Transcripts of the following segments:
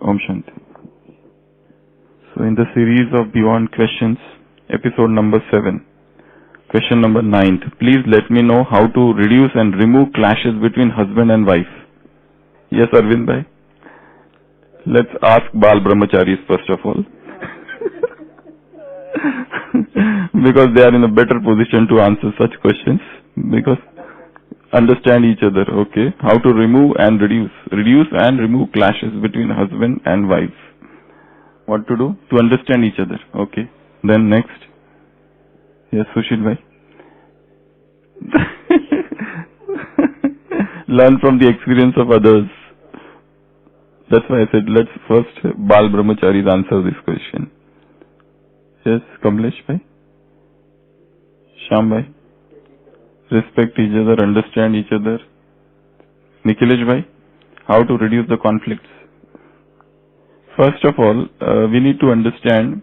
Om Shanti. So in the series of Beyond Questions, episode number 7, question number 9, please let me know how to reduce and remove clashes between husband and wife. Yes, Arvind bhai? Let's ask Bal Brahmacharis first of all. Because they are in a better position to answer such questions. Because understand each other, okay? How to remove and reduce and remove clashes between husband and wife. What to do? To understand each other, okay? Then next. Yes, Sushil bhai. Learn from the experience of others. That's why I said let's first Bal Brahmacharis answer this question. Yes, Kamlesh bhai. Sham bhai. Respect each other, understand each other. Nikhilesh bhai, how to reduce the conflicts? First of all, we need to understand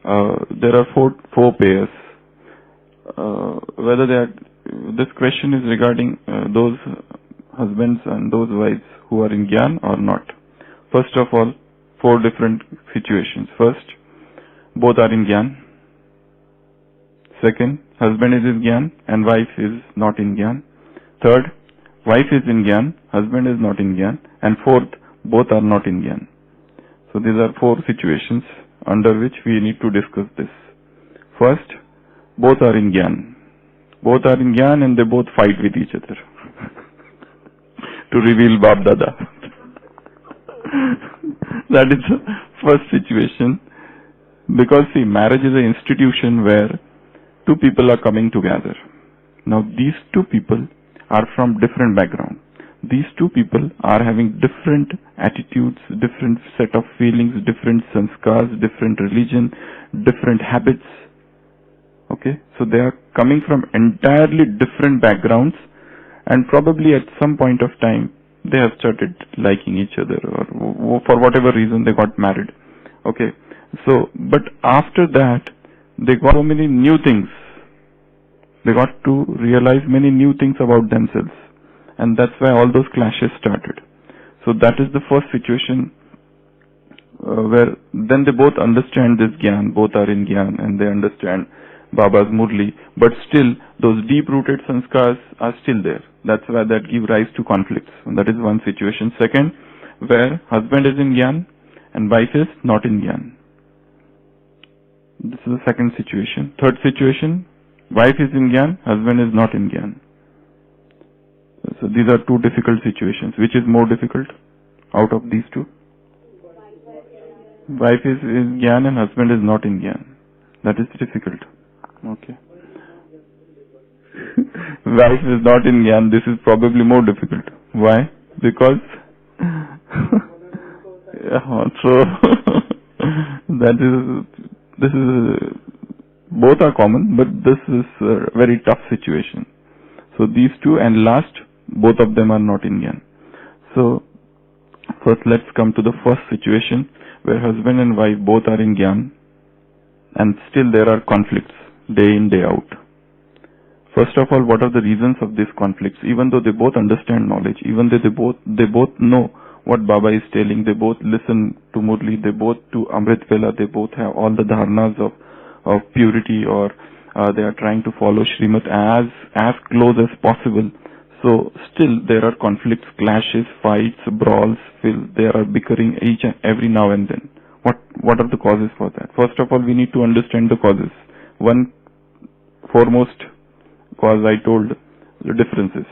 there are four pairs. Whether they are, this question is regarding those husbands and those wives who are in Gyan or not. First of all, 4 different situations. First, both are in Gyan. Second, husband is in Gyan and wife is not in Gyan. Third, wife is in Gyan, husband is not in Gyan. And fourth, both are not in Gyan. So these are 4 situations under which we need to discuss this. First, both are in Gyan. Both are in Gyan and they both fight with each other. To reveal Bab Dada. That is the first situation. Because see, marriage is an institution where 2 people are coming together. Now these 2 people are from different background. These 2 people are having different attitudes, different set of feelings, different sanskars, different religion, different habits. Okay, so they are coming from entirely different backgrounds, and probably at some point of time they have started liking each other, or for whatever reason they got married. Okay, so but after that they got so many new things. They got to realize many new things about themselves, and that's why all those clashes started. So that is the first situation where then they both understand this Gyan, both are in Gyan and they understand Baba's Murli, but still those deep-rooted sanskars are still there. That's why that give rise to conflicts. That is one situation. Second, where husband is in Gyan and wife is not in Gyan. This is the second situation. Third situation, wife is in Gyan, husband is not in Gyan. So these are 2 difficult situations. Which is more difficult out of these 2? Wife is in Gyan and husband is not in Gyan. That is difficult. Okay. Wife is not in Gyan. This is probably more difficult. Why? Because so this is both are common, but this is a very tough situation. So these 2 and last, both of them are not in Gyan. So first let's come to the first situation where husband and wife both are in Gyan and still there are conflicts day in, day out. First of all, what are the reasons of these conflicts? Even though they both understand knowledge, even though they both know what Baba is telling, they both listen to Murli, they both do Amrit Vela, they both have all the dharnas of purity, or they are trying to follow Srimad as close as possible. So still there are conflicts, clashes, fights, brawls, they are bickering each and every now and then. What are the causes for that? First of all, we need to understand the causes. One foremost cause I told, the differences.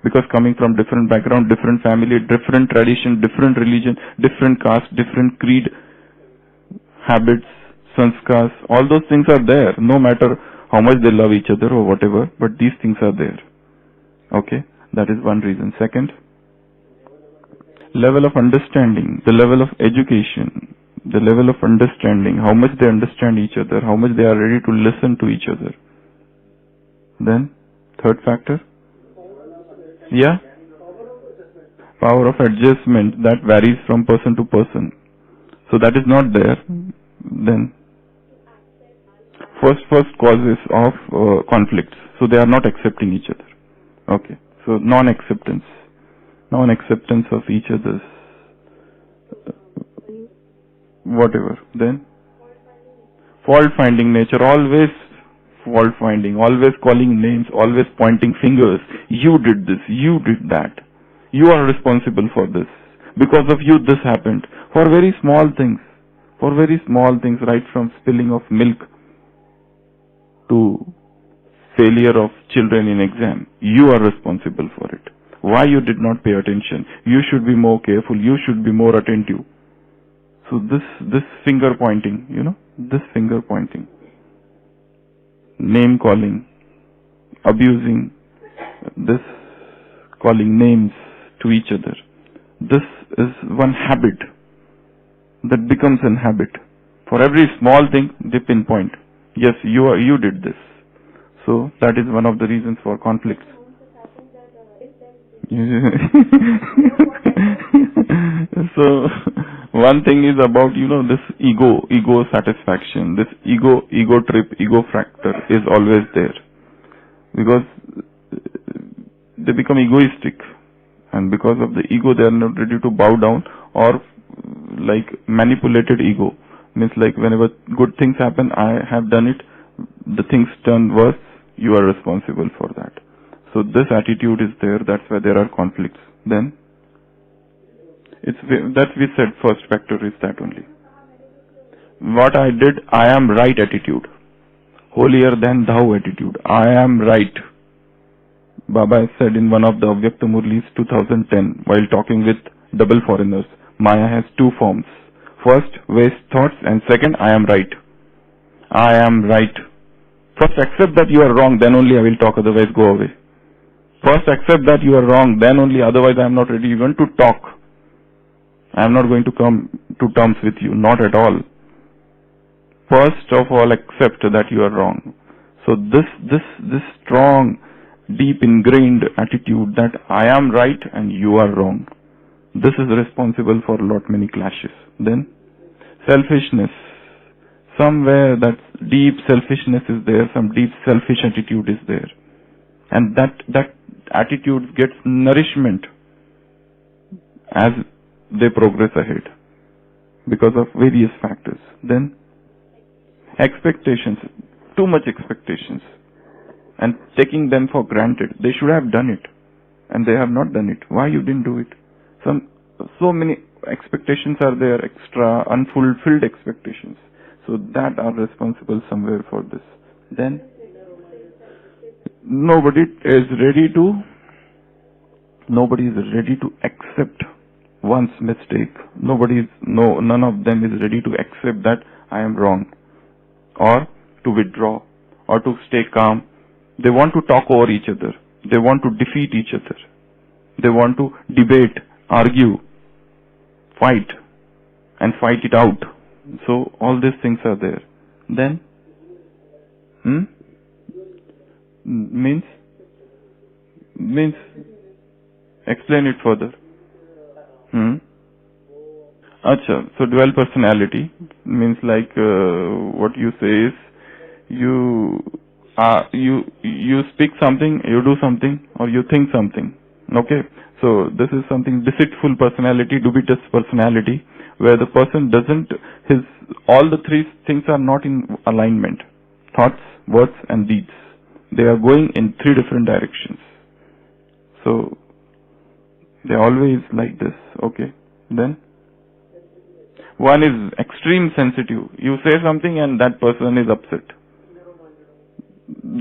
Because coming from different background, different family, different tradition, different religion, different caste, different creed, habits, sanskars, all those things are there, no matter how much they love each other or whatever, but these things are there. Okay, that is one reason. Second, level of understanding, the level of education, the level of understanding, how much they understand each other, how much they are ready to listen to each other. Then, third factor, yeah, power of adjustment, that varies from person to person. So that is not there. Then, first causes of conflicts. So they are not accepting each other. Okay. So non-acceptance of each other's whatever. Then fault finding nature, always fault finding, always calling names, always pointing fingers. You did this, you did that. You are responsible for this. Because of you this happened. For very small things. For very small things, right from spilling of milk to failure of children in exam. You are responsible for it. Why you did not pay attention? You should be more careful. You should be more attentive. So this finger pointing, this finger pointing, name calling, abusing, this calling names to each other. This is one habit that becomes an habit. For every small thing, they pinpoint. Yes, you did this. So that is one of the reasons for conflicts. So one thing is about, this ego satisfaction, this ego trip, ego factor is always there. Because they become egoistic. And because of the ego, they are not ready to bow down, or like manipulated ego. Means like whenever good things happen, I have done it, the things turn worse, you are responsible for that. So this attitude is there, that's why there are conflicts. Then, that we said first factor is that only. What I did, I am right attitude. Holier than thou attitude. I am right. Baba said in one of the Avyakta Murlis 2010, while talking with double foreigners, Maya has two forms. First, waste thoughts, and second, I am right. I am right. First, accept that you are wrong, then only I will talk, otherwise go away. First, accept that you are wrong, then only, otherwise I am not ready even to talk. I am not going to come to terms with you, not at all. First of all, accept that you are wrong. So this strong, deep ingrained attitude that I am right and you are wrong, this is responsible for many clashes. Then, selfishness. Somewhere that deep selfishness is there, some deep selfish attitude is there. And that attitude gets nourishment as they progress ahead because of various factors. Then, expectations. Too much expectations. And taking them for granted. They should have done it. And they have not done it. Why you didn't do it? So many expectations are there, extra, unfulfilled expectations. So that are responsible somewhere for this. Then, nobody is ready to accept one's mistake. None of them is ready to accept that I am wrong, or to withdraw, or to stay calm. They want to talk over each other. They want to defeat each other. They want to debate, argue, fight, and fight it out. So all these things are there. Then, means, explain it further. Acha, so dual personality means like what you say is you speak something, you do something, or you think something. Okay, so this is something deceitful personality, dubious personality, where the person all the three things are not in alignment. Thoughts, words, and deeds. They are going in three different directions. So they are always like this. Okay, then one is extreme sensitive. You say something and that person is upset.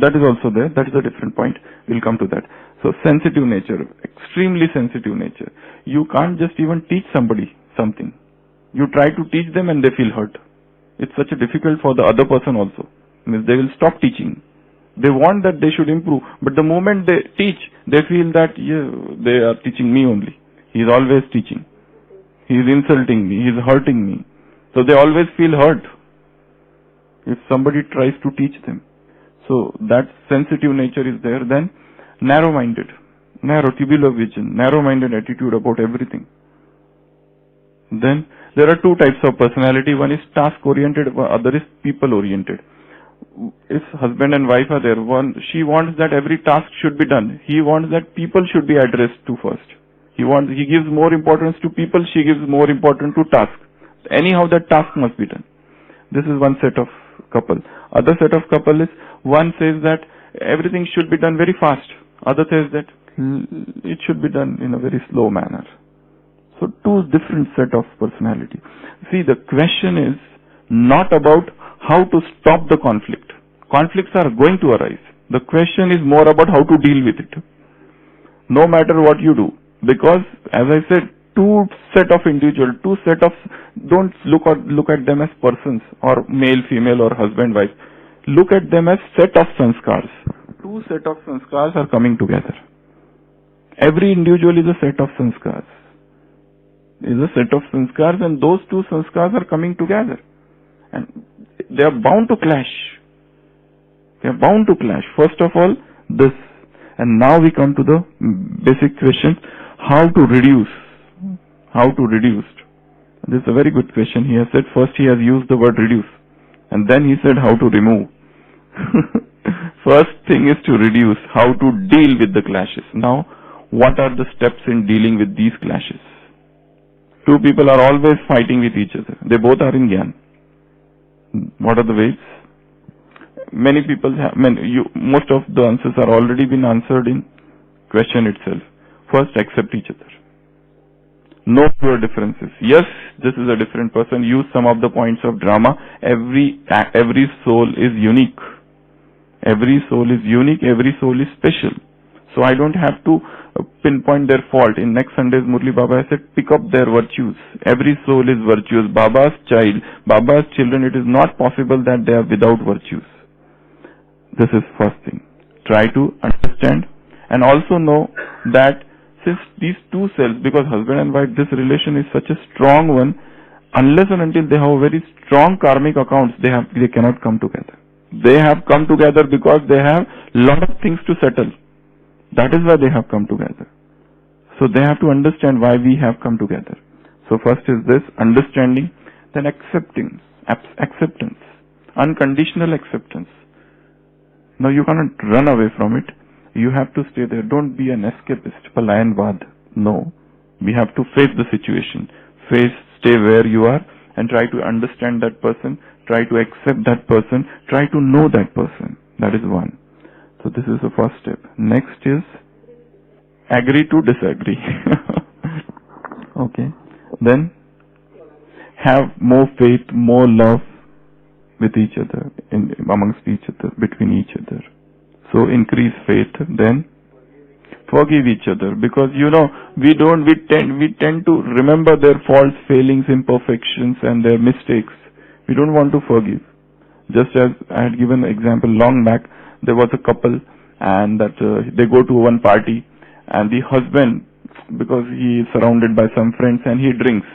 That is also there. That is a different point. We'll come to that. So sensitive nature, extremely sensitive nature. You can't just even teach somebody something. You try to teach them and they feel hurt. It's such a difficult for the other person also. Means they will stop teaching. They want that they should improve, but the moment they teach, they feel that they are teaching me only. He is always teaching. He is insulting me. He is hurting me. So they always feel hurt if somebody tries to teach them. So that sensitive nature is there. Then narrow-minded, tubular vision, narrow-minded attitude about everything. Then there are two types of personality. One is task-oriented, other is people-oriented. If husband and wife are there, she wants that every task should be done. He wants that people should be addressed to first. He gives more importance to people, she gives more importance to task. Anyhow, that task must be done. This is one set of couple. Other set of couple is, one says that everything should be done very fast. Other says that it should be done in a very slow manner. So two different set of personality. See, the question is not about how to stop the conflict. Conflicts are going to arise. The question is more about how to deal with it. No matter what you do. Because, as I said, two set of individual, don't look at them as persons or male, female or husband, wife. Look at them as set of sanskars. Two set of sanskars are coming together. Every individual is a set of sanskars. Is a set of sanskars, and those two sanskars are coming together. And they are bound to clash. They are bound to clash. First of all, this. And now we come to the basic question, how to reduce. How to reduce. This is a very good question. He has said first he has used the word reduce. And then he said how to remove. First thing is to reduce, how to deal with the clashes. Now, what are the steps in dealing with these clashes? Two people are always fighting with each other. They both are in Gyan. What are the ways? Many people have, most of the answers are already been answered in question itself. First, accept each other. Know your differences. Yes, this is a different person. Use some of the points of drama. Every soul is unique. Every soul is unique. Every soul is special. So I don't have to pinpoint their fault. In next Sunday's Murli Baba I said, pick up their virtues. Every soul is virtuous. Baba's child, Baba's children, it is not possible that they are without virtues. This is first thing. Try to understand and also know that since these two selves, because husband and wife, this relation is such a strong one, unless and until they have very strong karmic accounts, they cannot come together. They have come together because they have lot of things to settle. That is why they have come together. So they have to understand why we have come together. So first is this, understanding, then acceptance, unconditional acceptance. Now you cannot run away from it. You have to stay there. Don't be an escapist, palayanvad. No. We have to face the situation. Stay where you are and try to understand that person. Try to accept that person. Try to know that person. That is one. So this is the first step. Next is agree to disagree. Okay. Then have more faith, more love with each other, amongst each other, between each other. So increase faith, then forgive each other, because we tend to remember their faults, failings, imperfections and their mistakes. We don't want to forgive. Just as I had given an example long back, there was a couple and that they go to one party and the husband, because he is surrounded by some friends and he drinks.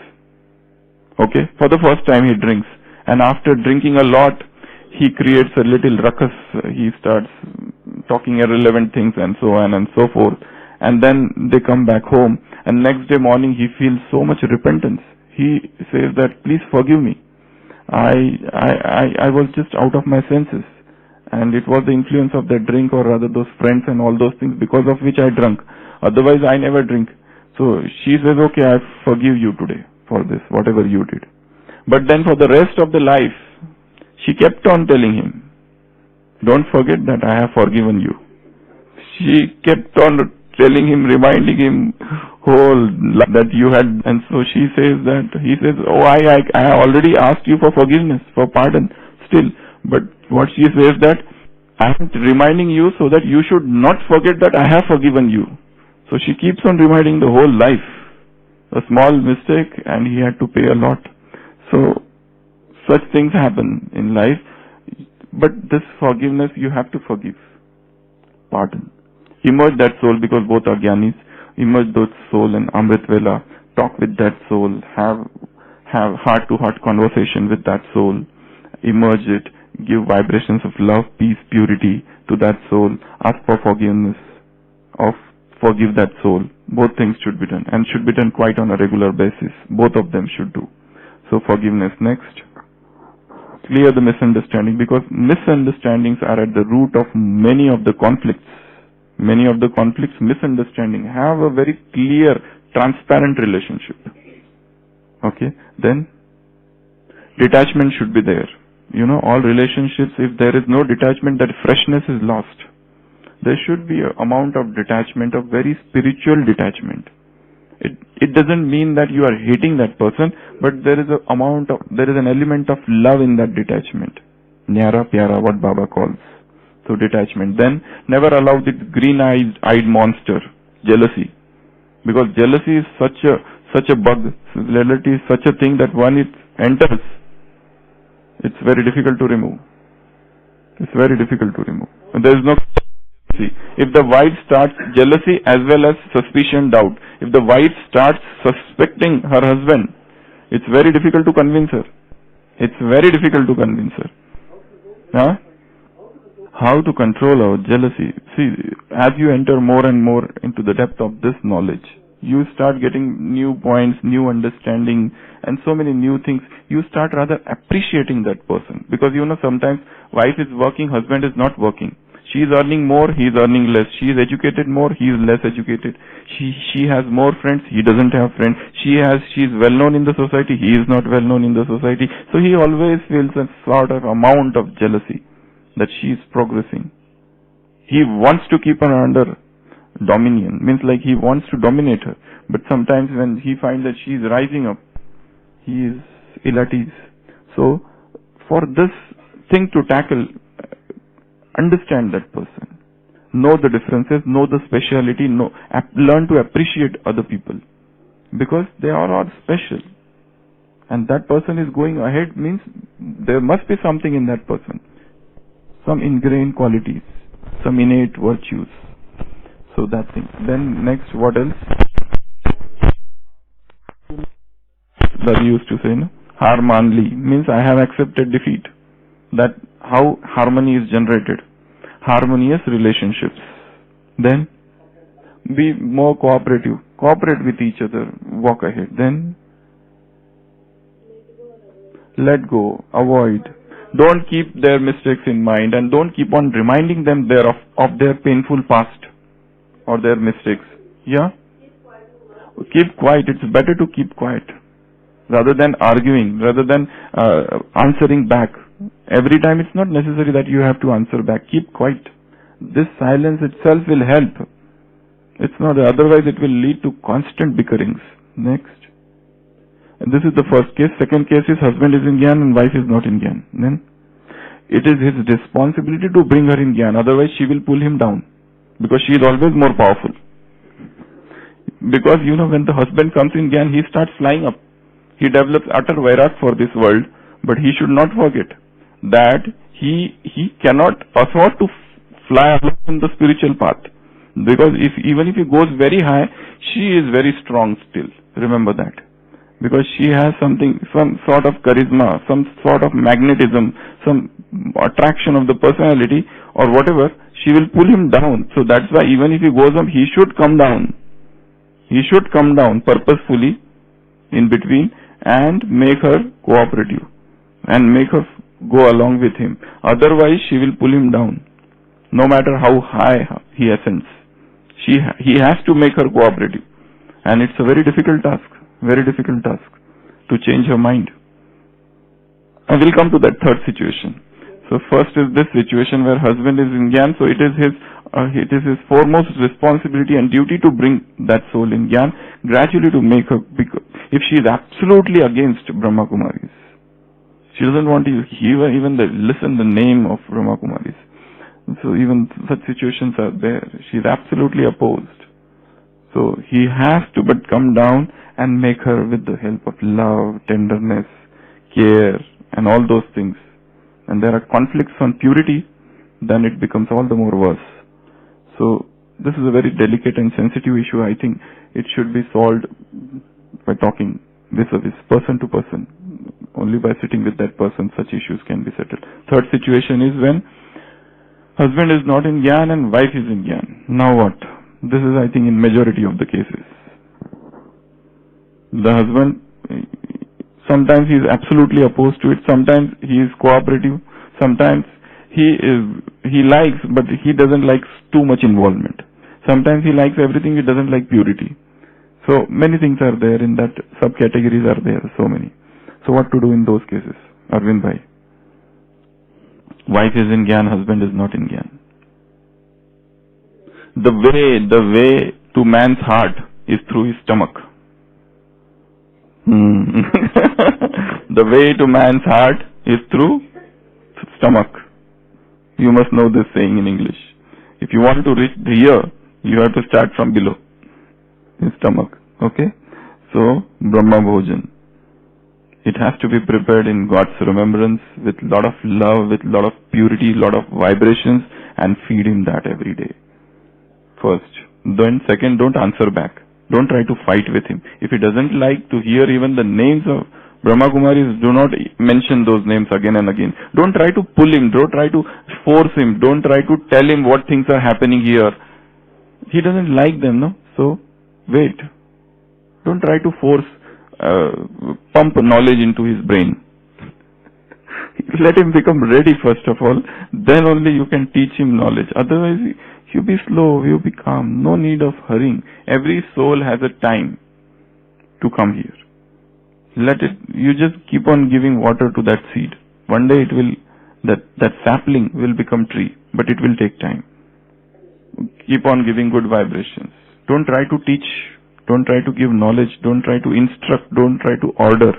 Okay, for the first time he drinks, and after drinking a lot, he creates a little ruckus. He starts talking irrelevant things and so on and so forth. And then they come back home and next day morning he feels so much repentance. He says that, please forgive me. I was just out of my senses. And it was the influence of that drink, or rather those friends and all those things, because of which I drank. Otherwise I never drink. So she says, okay, I forgive you today for this, whatever you did. But then for the rest of the life, she kept on telling him, don't forget that I have forgiven you. She kept on telling him, reminding him that you had, and so she says that, he says, oh, I already asked you for forgiveness, for pardon, still. But what she says that, I am reminding you so that you should not forget that I have forgiven you. So she keeps on reminding the whole life. A small mistake and he had to pay a lot. So such things happen in life. But this forgiveness, you have to forgive. Pardon. Immerse that soul, because both are Gyanis. Immerse that soul in Amrit Vela. Talk with that soul. Have heart-to-heart conversation with that soul. Immerse it. Give vibrations of love, peace, purity to that soul. Ask for forgiveness. Forgive that soul. Both things should be done, and should be done quite on a regular basis. Both of them should do. So forgiveness. Next. Clear the misunderstanding, because misunderstandings are at the root of many of the conflicts. Many of the conflicts, misunderstanding, have a very clear, transparent relationship. Okay. Then detachment should be there. All relationships, if there is no detachment, that freshness is lost. There should be an amount of detachment, of very spiritual detachment. It doesn't mean that you are hating that person, but there is an element of love in that detachment. Nyara pyara, what Baba calls. So detachment. Then never allow this green-eyed monster, jealousy. Because jealousy is such a bug. Jealousy is such a thing that when it enters, it's very difficult to remove. It's very difficult to remove. And there is no jealousy. If the wife starts jealousy as well as suspicion, doubt, if the wife starts suspecting her husband, it's very difficult to convince her. It's very difficult to convince her. Huh? How to control our jealousy? See, as you enter more and more into the depth of this knowledge, you start getting new points, new understanding, and so many new things. You start rather appreciating that person. Because sometimes wife is working, husband is not working. She is earning more, he is earning less. She is educated more, he is less educated. She has more friends, he doesn't have friends. She is well known in the society, he is not well known in the society. So he always feels a sort of amount of jealousy that she is progressing. He wants to keep her under dominion, means like he wants to dominate her. But sometimes when he finds that she is rising up, he is ill at ease. So for this thing to tackle, understand that person. Know the differences, know the speciality, learn to appreciate other people. Because they are all special. And that person is going ahead means there must be something in that person. Some ingrained qualities, some innate virtues. So that thing. Then next, what else? That used to say, harmanli means I have accepted defeat. That how harmony is generated. Harmonious relationships. Then be more cooperative. Cooperate with each other. Walk ahead. Then let go. Avoid. Don't keep their mistakes in mind and don't keep on reminding them of their painful past or their mistakes. Yeah? Keep quiet. It's better to keep quiet rather than arguing, rather than answering back. Every time it's not necessary that you have to answer back. Keep quiet. This silence itself will help. It's not, otherwise it will lead to constant bickerings. Next. And this is the first case. Second case is husband is in Gyan and wife is not in Gyan. Then it is his responsibility to bring her in Gyan. Otherwise she will pull him down. Because she is always more powerful. Because when the husband comes in Gyan, he starts flying up. He develops utter vairag for this world. But he should not forget that he cannot afford to fly along in the spiritual path. Because even if he goes very high, she is very strong still. Remember that. Because she has some sort of charisma, some sort of magnetism, some attraction of the personality or whatever, she will pull him down. So that's why even if he goes up, he should come down. He should come down purposefully in between and make her cooperative and make her go along with him. Otherwise, she will pull him down. No matter how high he ascends. He has to make her cooperative. And it's a very difficult task. Very difficult task to change her mind. I will come to that third situation. So first is this situation where husband is in Gyan, so it is his foremost responsibility and duty to bring that soul in Gyan, gradually to make her, if she is absolutely against Brahmakumaris, she doesn't want to even listen the name of Brahmakumaris. So even such situations are there. She is absolutely opposed. So he has to but come down and make her with the help of love, tenderness, care, and all those things. And there are conflicts on purity, then it becomes all the more worse. So this is a very delicate and sensitive issue. I think it should be solved by talking vis-a-vis, person to person. Only by sitting with that person such issues can be settled. Third situation is when husband is not in Gyan and wife is in Gyan. Now what? This is, I think, in majority of the cases. The husband, sometimes he is absolutely opposed to it, sometimes he is cooperative, sometimes he likes, but he doesn't like too much involvement. Sometimes he likes everything, he doesn't like purity. So many things are there in that, subcategories are there, so many. So what to do in those cases? Arvind bhai. Wife is in Gyan, husband is not in Gyan. The way to man's heart is through his stomach. The way to man's heart is through stomach. You must know this saying in English. If you want to reach here, you have to start from below, in stomach. Okay? So, Brahma Bhojan. It has to be prepared in God's remembrance with lot of love, with lot of purity, lot of vibrations, and feed him that every day. First. Then second, don't answer back. Don't try to fight with him. If he doesn't like to hear even the names of Brahmakumaris, do not mention those names again and again. Don't try to pull him. Don't try to force him. Don't try to tell him what things are happening here. He doesn't like them, no? So, wait. Don't try to force, pump knowledge into his brain. Let him become ready first of all. Then only you can teach him knowledge. Otherwise, you be slow, you be calm. No need of hurrying. Every soul has a time to come here. Let it, you just keep on giving water to that seed. One day it will, that sapling will become tree, but it will take time. Keep on giving good vibrations. Don't try to teach. Don't try to give knowledge. Don't try to instruct. Don't try to order.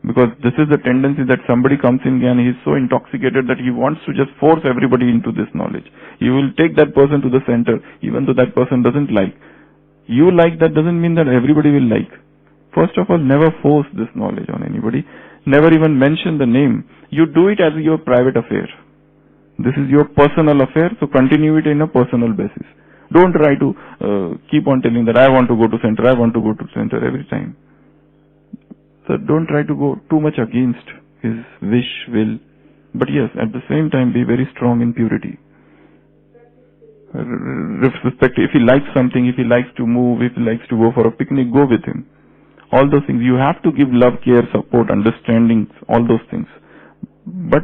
Because this is the tendency that somebody comes in and he is so intoxicated that he wants to just force everybody into this knowledge. You will take that person to the center, even though that person doesn't like. You like that doesn't mean that everybody will like. First of all, never force this knowledge on anybody. Never even mention the name. You do it as your private affair. This is your personal affair, so continue it in a personal basis. Don't try to keep on telling that I want to go to center, I want to go to center every time. So don't try to go too much against his wish, will. But yes, at the same time be very strong in purity. Respect, if he likes something, if he likes to move, if he likes to go for a picnic, go with him. All those things. You have to give love, care, support, understanding, all those things. But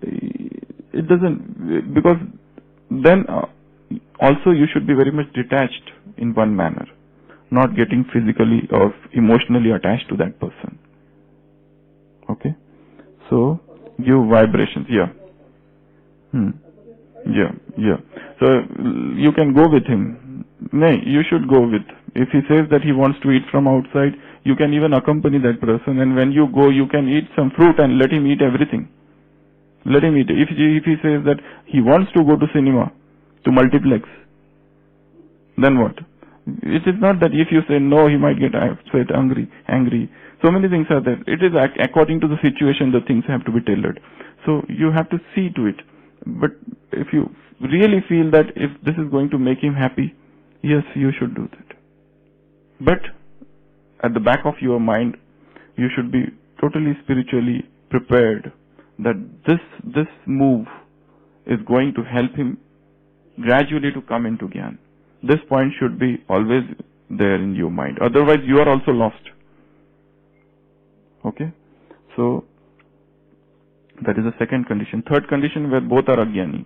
it doesn't, because then also you should be very much detached in one manner. Not getting physically or emotionally attached to that person. Okay? So, give vibrations. Yeah. Yeah. So, you can go with him. No, you should go with. If he says that he wants to eat from outside, you can even accompany that person, and when you go, you can eat some fruit and let him eat everything. Let him eat. If he says that he wants to go to cinema, to multiplex, then what? It is not that if you say no, he might get upset, angry. So many things are there. It is according to the situation, the things have to be tailored. So you have to see to it. But if you really feel that if this is going to make him happy, yes, you should do that. But at the back of your mind, you should be totally spiritually prepared that this move is going to help him gradually to come into Gyan. This point should be always there in your mind. Otherwise, you are also lost. Okay? So, that is the second condition. Third condition, where both are Agyani.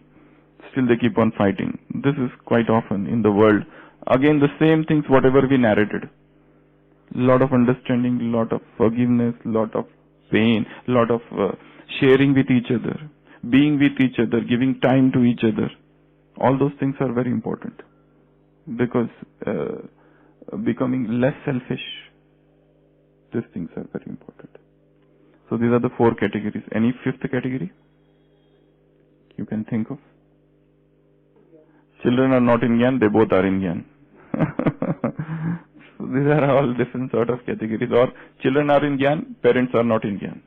Still they keep on fighting. This is quite often in the world. Again, the same things whatever we narrated. Lot of understanding, lot of forgiveness, lot of pain, lot of sharing with each other, being with each other, giving time to each other. All those things are very important. Because becoming less selfish, these things are very important. So these are the four categories. Any fifth category you can think of? Children are not in Gyan, they both are in Gyan. So these are all different sort of categories. Or children are in Gyan, parents are not in Gyan.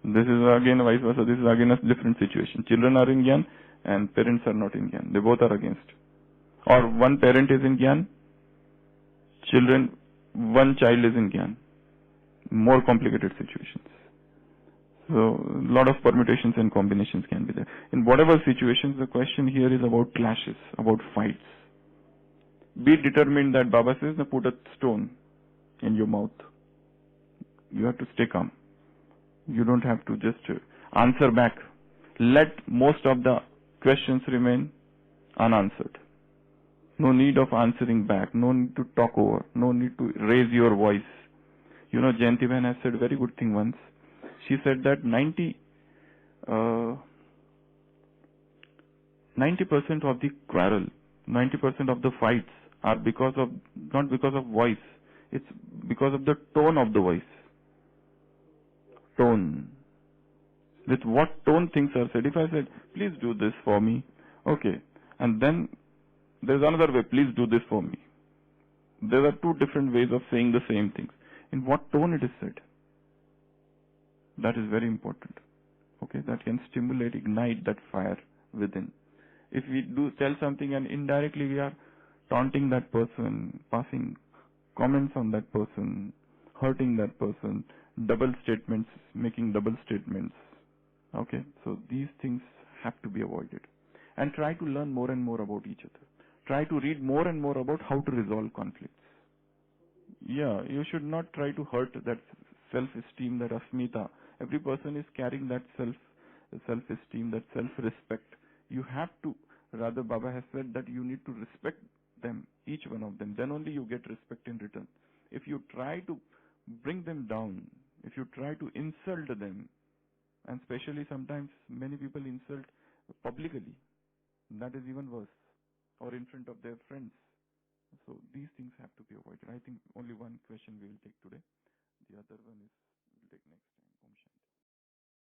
This is again vice versa. This is again a different situation. Children are in Gyan and parents are not in Gyan. They both are against. Or one parent is in Gyan, one child is in Gyan. More complicated situations. So, a lot of permutations and combinations can be there. In whatever situations, the question here is about clashes, about fights. Be determined that Baba says, put a stone in your mouth. You have to stay calm. You don't have to just answer back. Let most of the questions remain unanswered. No need of answering back. No need to talk over. No need to raise your voice. You know, Shantivan has said a very good thing once. she said that 90% of the quarrel, 90% of the fights are not because of voice, it's because of the tone of the voice. Tone. With what tone things are said. If I said, please do this for me, okay, and then there's another way, please do this for me. There are two different ways of saying the same things. In what tone it is said. That is very important. Okay, that can stimulate, ignite that fire within. If we do tell something and indirectly we are taunting that person, passing comments on that person, hurting that person, double statements, making double statements. Okay, so these things have to be avoided. And try to learn more and more about each other. Try to read more and more about how to resolve conflicts. Yeah, you should not try to hurt that self-esteem, that asmita. Every person is carrying that self-esteem, that self-respect. You have to, rather Baba has said that you need to respect them, each one of them. Then only you get respect in return. If you try to bring them down, if you try to insult them, and especially sometimes many people insult publicly, that is even worse, or in front of their friends. So these things have to be avoided. I think only one question we will take today. The other one is we'll take next.